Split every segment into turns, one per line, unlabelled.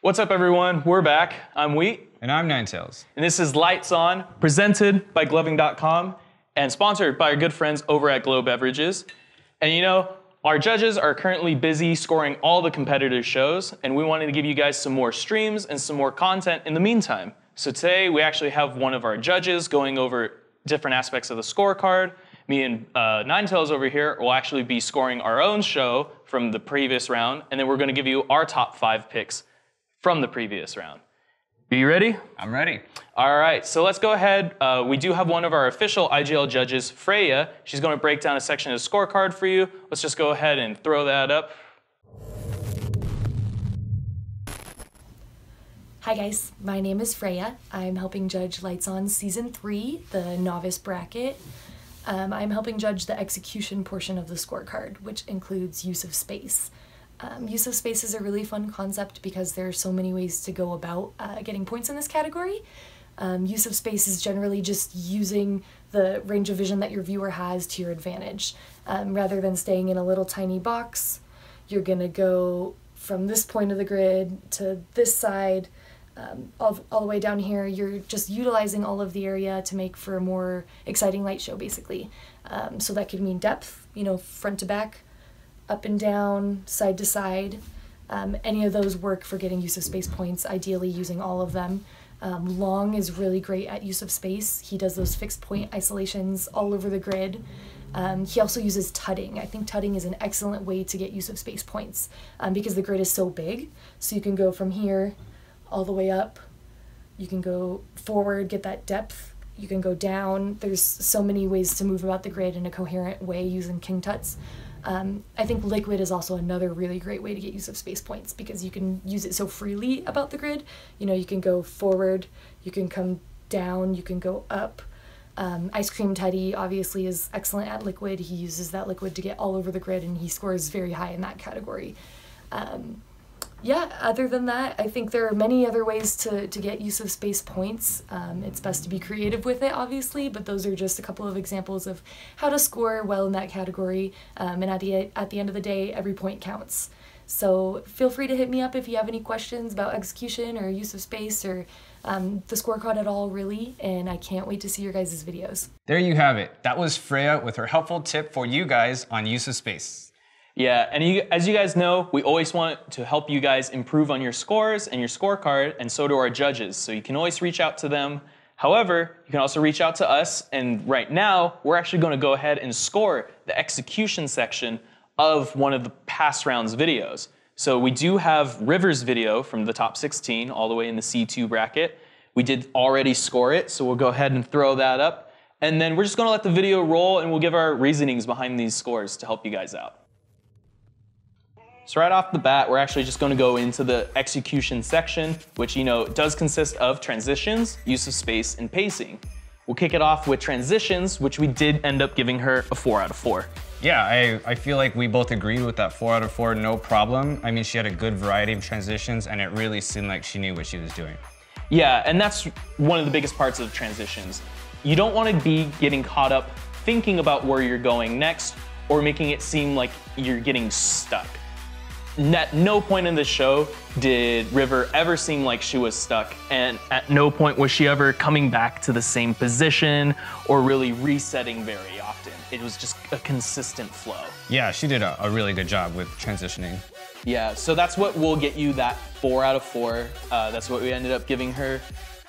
What's up, everyone? We're back. I'm Wheat.
And I'm Ninetails.
And this is Lights On, presented by Gloving.com and sponsored by our good friends over at Beverages. And you know, our judges are currently busy scoring all the competitive shows, and we wanted to give you guys some more streams and some more content in the meantime. So today we actually have one of our judges going over different aspects of the scorecard. Me and Ninetails over here will actually be scoring our own show from the previous round, and then we're going to give you our top 5 picks from the previous round. Are you ready?
I'm ready.
All right, so let's go ahead. We do have one of our official IGL judges, Freyja. She's going to break down a section of the scorecard for you. Let's just go ahead and throw that up.
Hi guys, my name is Freyja. I'm helping judge Lights On Season 3, the novice bracket. I'm helping judge the execution portion of the scorecard, which includes use of space. Use of space is a really fun concept because there are so many ways to go about getting points in this category. Use of space is generally just using the range of vision that your viewer has to your advantage. Rather than staying in a little tiny box, you're gonna go from this point of the grid to this side, all the way down here. You're just utilizing all of the area to make for a more exciting light show, basically. So that could mean depth, you know, front to back, up and down, side to side. Any of those work for getting use of space points, ideally using all of them. Long is really great at use of space. He does those fixed point isolations all over the grid. He also uses tutting. I think tutting is an excellent way to get use of space points because the grid is so big. So you can go from here all the way up. You can go forward, get that depth. You can go down. There's so many ways to move about the grid in a coherent way using king tuts. I think liquid is also another really great way to get use of space points because you can use it so freely about the grid. You know, you can go forward, you can come down, you can go up. Ice Cream Teddy obviously is excellent at liquid. He uses that liquid to get all over the grid and he scores very high in that category. Yeah, other than that, I think there are many other ways to get use of space points. It's best to be creative with it, obviously, but those are just a couple of examples of how to score well in that category. And at the end of the day, every point counts. So feel free to hit me up if you have any questions about execution or use of space or the scorecard at all, really. And I can't wait to see your guys' videos.
There you have it. That was Freyja with her helpful tip for you guys on use of space.
Yeah, and as you guys know, we always want to help you guys improve on your scores and your scorecard, and so do our judges. So you can always reach out to them. However, you can also reach out to us, and right now, we're actually going to go ahead and score the execution section of one of the past rounds videos. So we do have River's video from the top 16 all the way in the C2 bracket. We did already score it, so we'll go ahead and throw that up. And then we're just going to let the video roll, and we'll give our reasonings behind these scores to help you guys out. So right off the bat, we're actually just going to go into the execution section, which, you know, does consist of transitions, use of space, and pacing. We'll kick it off with transitions, which we did end up giving her a 4 out of 4.
Yeah, I feel like we both agreed with that 4 out of 4, no problem. I mean, she had a good variety of transitions, and it really seemed like she knew what she was doing.
Yeah, and that's one of the biggest parts of transitions. You don't want to be getting caught up thinking about where you're going next, or making it seem like you're getting stuck. At no point in the show did River ever seem like she was stuck, and at no point was she ever coming back to the same position or really resetting very often. It was just a consistent flow.
Yeah, she did a really good job with transitioning.
Yeah, so that's what will get you that 4 out of 4. That's what we ended up giving her.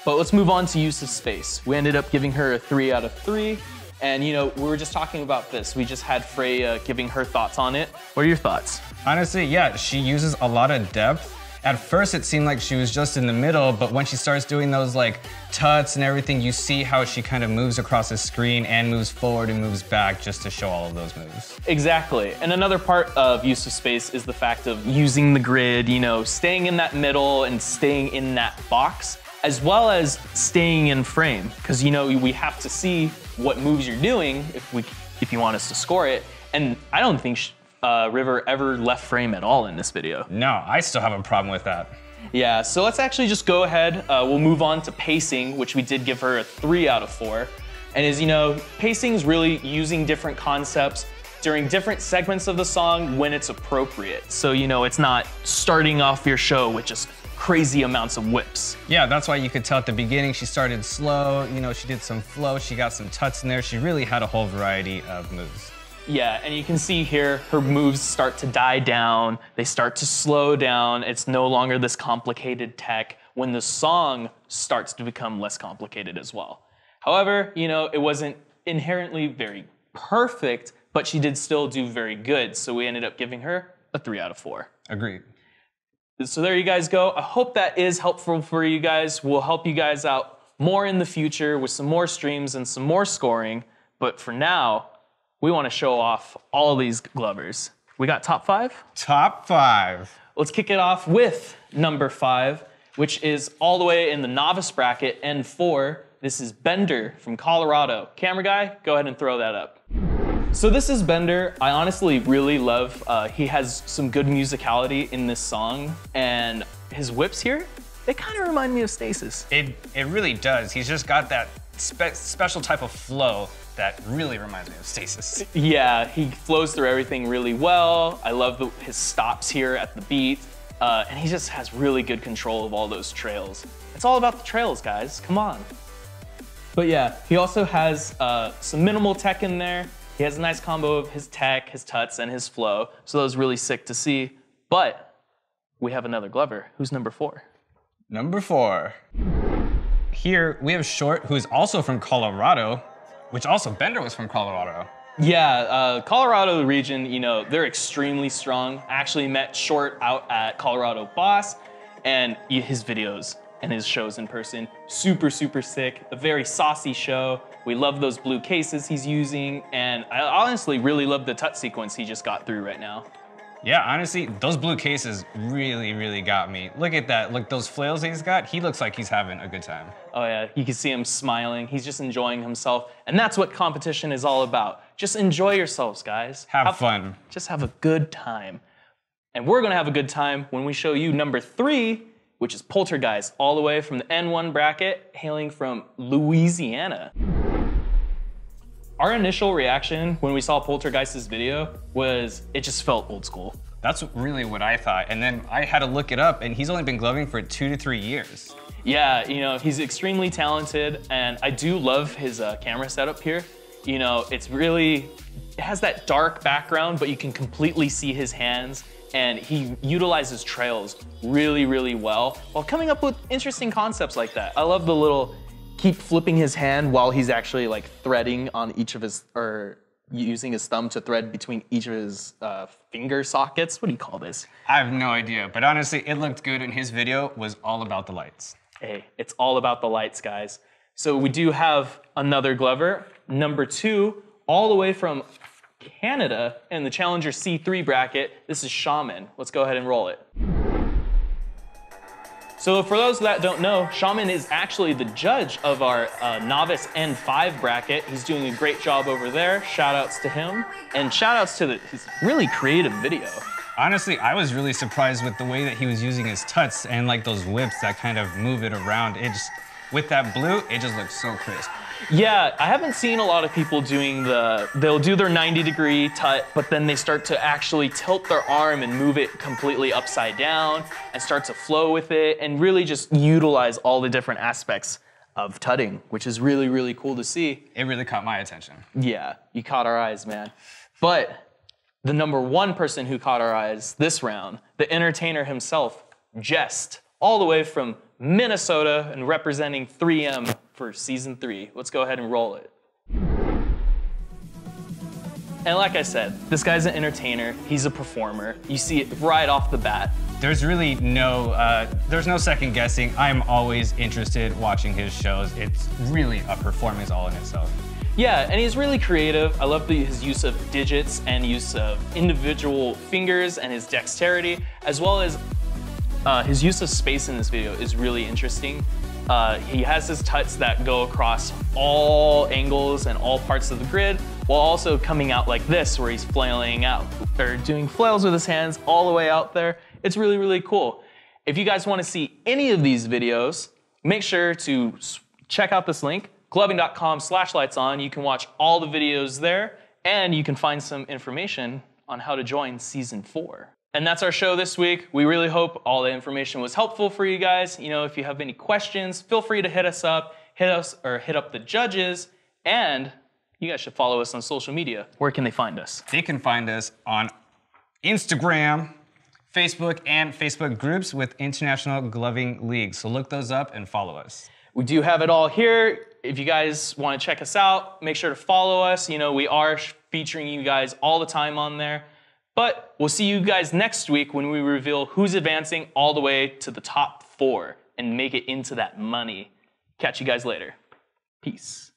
But let's move on to use of space. We ended up giving her a 3 out of 3. And you know, we were just talking about this. We just had Freyja giving her thoughts on it. What are your thoughts?
Honestly, yeah, she uses a lot of depth. At first, it seemed like she was just in the middle, but when she starts doing those like tuts and everything, you see how she kind of moves across the screen and moves forward and moves back just to show all of those moves.
Exactly. And another part of use of space is the fact of using the grid, you know, staying in that middle and staying in that box, as well as staying in frame. Because, you know, we have to see what moves you're doing if you want us to score it. And I don't think River ever left frame at all in this video.
No, I still have a problem with that.
Yeah, so let's actually just go ahead. We'll move on to pacing, which we did give her a 3 out of 4. And as you know, pacing is really using different concepts during different segments of the song when it's appropriate. So, you know, it's not starting off your show with just crazy amounts of whips.
Yeah, that's why you could tell at the beginning she started slow, you know, she did some flow, she got some tuts in there. She really had a whole variety of moves.
Yeah, and you can see here her moves start to die down. They start to slow down. It's no longer this complicated tech when the song starts to become less complicated as well. However, you know, it wasn't inherently very perfect, but she did still do very good. So we ended up giving her a 3 out of 4.
Agreed.
So there you guys go. I hope that is helpful for you guys. We'll help you guys out more in the future with some more streams and some more scoring. But for now, we want to show off all of these glovers. We got top 5?
Top 5.
Let's kick it off with number 5, which is all the way in the novice bracket, N4. This is Bender from Colorado. Camera guy, go ahead and throw that up. So this is Bender. I honestly really love, he has some good musicality in this song, and his whips here, they kind of remind me of Stasis.
It really does. He's just got that special type of flow that really reminds me of Stasis.
Yeah, he flows through everything really well. I love his stops here at the beat, and he just has really good control of all those trails. It's all about the trails, guys, come on. But yeah, he also has some minimal tech in there. He has a nice combo of his tech, his tuts, and his flow, so that was really sick to see. But we have another Glover. Who's number 4?
Number 4. Here we have Shortt, who is also from Colorado, which also Bender was from Colorado.
Yeah, Colorado region, you know, they're extremely strong. I actually met Shortt out at Colorado Boss, and his videos and his shows in person, super, super sick. A very saucy show. We love those blue cases he's using, and I honestly really love the tut sequence he just got through right now.
Yeah, honestly, those blue cases really, really got me. Look at that, look, those flails he's got, he looks like he's having a good time.
Oh yeah, you can see him smiling. He's just enjoying himself, and that's what competition is all about. Just enjoy yourselves, guys.
Have fun.
Just have a good time. And we're gonna have a good time when we show you number 3, which is Poltergeist, all the way from the N1 bracket, hailing from Louisiana. Our initial reaction when we saw Poltergeist's video was it just felt old school.
That's really what I thought. And then I had to look it up, and he's only been gloving for 2 to 3 years.
Yeah, you know, he's extremely talented, and I do love his camera setup here. You know, it has that dark background, but you can completely see his hands, and he utilizes trails really, really well while coming up with interesting concepts like that. I love the little keep flipping his hand while he's actually like threading on each of his, or using his thumb to thread between each of his finger sockets. What do you call this?
I have no idea, but honestly, it looked good, and his video was all about the lights.
Hey, it's all about the lights, guys. So we do have another Glover, number 2, all the way from Canada in the Challenger C3 bracket. This is Shaman. Let's go ahead and roll it. So for those that don't know, Shaman is actually the judge of our novice N5 bracket. He's doing a great job over there. Shout outs to him. And shout outs to his really creative video.
Honestly, I was really surprised with the way that he was using his tuts and like those whips that kind of move it around. It just, with that blue, it just looks so crisp.
Yeah, I haven't seen a lot of people doing they'll do their 90-degree tut, but then they start to actually tilt their arm and move it completely upside down and start to flow with it and really just utilize all the different aspects of tutting, which is really, really cool to see.
It really caught my attention.
Yeah, you caught our eyes, man. But the number 1 person who caught our eyes this round, the entertainer himself, Jest, all the way from Minnesota and representing 3M for season 3. Let's go ahead and roll it. And like I said, this guy's an entertainer, he's a performer. You see it right off the bat.
There's really there's no second guessing. I'm always interested watching his shows. It's really a performance all in itself.
Yeah, and he's really creative. I love his use of digits and use of individual fingers and his dexterity, as well as his use of space in this video is really interesting. He has his tuts that go across all angles and all parts of the grid, while also coming out like this, where he's flailing out, or doing flails with his hands all the way out there. It's really, really cool. If you guys want to see any of these videos, make sure to check out this link, gloving.com/lightson. You can watch all the videos there, and you can find some information on how to join season 4. And that's our show this week. We really hope all the information was helpful for you guys. You know, if you have any questions, feel free to hit us up, hit up the judges, and you guys should follow us on social media. Where can they find us?
They can find us on Instagram, Facebook, and Facebook groups with International Gloving League. So look those up and follow us.
We do have it all here. If you guys want to check us out, make sure to follow us. You know, we are featuring you guys all the time on there. But we'll see you guys next week when we reveal who's advancing all the way to the top 4 and make it into that money. Catch you guys later. Peace.